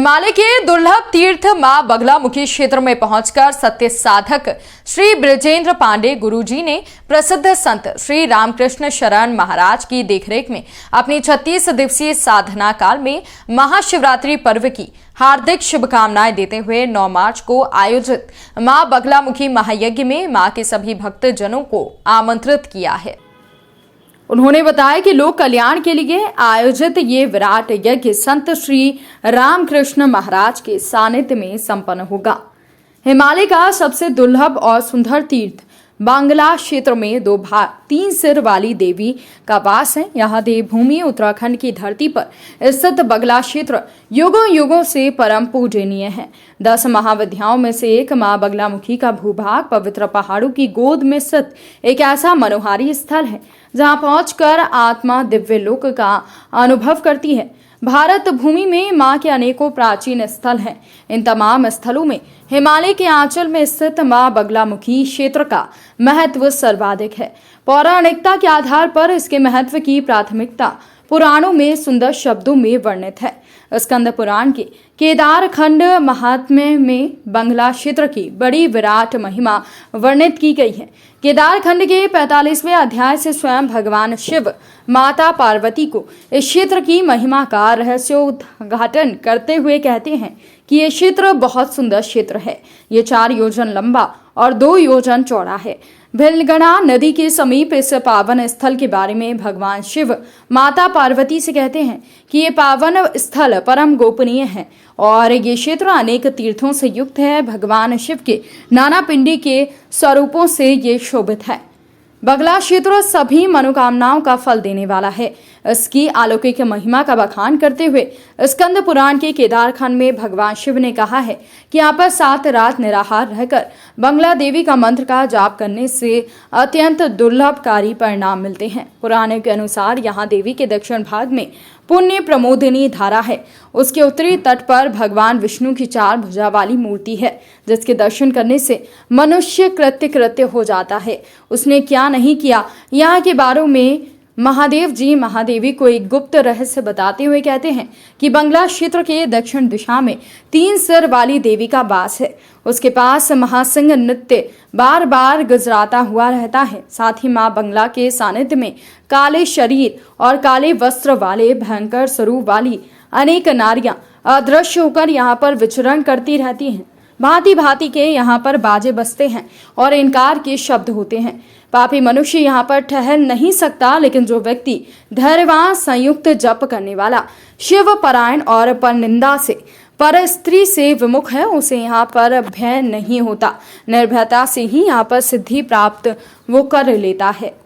हिमालय के दुर्लभ तीर्थ मां बगलामुखी क्षेत्र में पहुंचकर सत्य साधक श्री ब्रजेंद्र पांडे गुरुजी ने प्रसिद्ध संत श्री रामकृष्ण शरण महाराज की देखरेख में अपनी 36 दिवसीय साधना काल में महाशिवरात्रि पर्व की हार्दिक शुभकामनाएं देते हुए 9 मार्च को आयोजित मां बगलामुखी महायज्ञ में मां के सभी भक्तजनों को आमंत्रित किया है। उन्होंने बताया कि लोक कल्याण के लिए आयोजित ये विराट यज्ञ संत श्री रामकृष्ण महाराज के सानिध्य में संपन्न होगा। हिमालय का सबसे दुर्लभ और सुंदर तीर्थ बांग्ला क्षेत्र में 2 3 सिर वाली देवी का वास है। यहाँ देवभूमि उत्तराखंड की धरती पर स्थित बगला क्षेत्र युगों युगों से परम पूजनीय है। 10 महाविद्याओं में से एक मां बगलामुखी का भूभाग पवित्र पहाड़ों की गोद में स्थित एक ऐसा मनोहारी स्थल है जहां पहुंचकर आत्मा दिव्य लोक का अनुभव करती है। भारत भूमि में मां के अनेकों प्राचीन स्थल हैं। इन तमाम स्थलों में हिमालय के आंचल में स्थित मां बगलामुखी क्षेत्र का महत्व सर्वाधिक है। पौराणिकता के आधार पर इसके महत्व की प्राथमिकता पुराणों में सुंदर शब्दों में वर्णित है। स्कंद पुराण के केदार खंड महात्म्य में बंगला क्षेत्र की बड़ी विराट महिमा वर्णित की गई है। केदार खंड के 45वें अध्याय से स्वयं भगवान शिव माता पार्वती को इस क्षेत्र की महिमा का रहस्योद्घाटन करते हुए कहते हैं कि ये क्षेत्र बहुत सुंदर क्षेत्र है। ये 4 योजन लंबा और 2 योजन चौड़ा है। भिलगणा नदी के समीप इस पावन स्थल के बारे में भगवान शिव माता पार्वती से कहते हैं कि ये पावन स्थल परम गोपनीय है और ये क्षेत्र अनेक तीर्थों से युक्त है। भगवान शिव के नाना पिंडी के स्वरूपों से ये शोभित है। बगला क्षेत्र सभी मनोकामनाओं का फल देने वाला है। इसकी अलौकिक महिमा का बखान करते हुए स्कंद पुराण के केदार खंड में भगवान शिव ने कहा है कि यहाँ पर 7 रात निराहार रहकर बंगला देवी का मंत्र का जाप करने से अत्यंत दुर्लभकारी परिणाम मिलते हैं। पुराणों के अनुसार यहाँ देवी के दक्षिण भाग में पुण्य प्रमोदिनी धारा है। उसके उत्तरी तट पर भगवान विष्णु की 4 भुजा वाली मूर्ति है जिसके दर्शन करने से मनुष्य कृत्य हो जाता है। उसने क्या नहीं किया, यहाँ के बारे में महादेव जी महादेवी को एक गुप्त रहस्य बताते हुए कहते हैं कि बंगला क्षेत्र के दक्षिण दिशा में 3 सिर वाली देवी का वास है। उसके पास महासिंह नृत्य बार बार गुजराता हुआ रहता है। साथ ही मां बंगला के सानिध्य में काले शरीर और काले वस्त्र वाले भयंकर स्वरूप वाली अनेक नारियां अदृश्य होकर यहाँ पर विचरण करती रहती हैं। भांति भांति के यहाँ पर बाजे बजते हैं और इनकार के शब्द होते हैं। पापी मनुष्य यहाँ पर ठहर नहीं सकता, लेकिन जो व्यक्ति धैर्यवान संयुक्त जप करने वाला शिव परायण और परनिंदा से पर स्त्री से विमुख है उसे यहाँ पर भय नहीं होता। निर्भयता से ही यहाँ पर सिद्धि प्राप्त वो कर लेता है।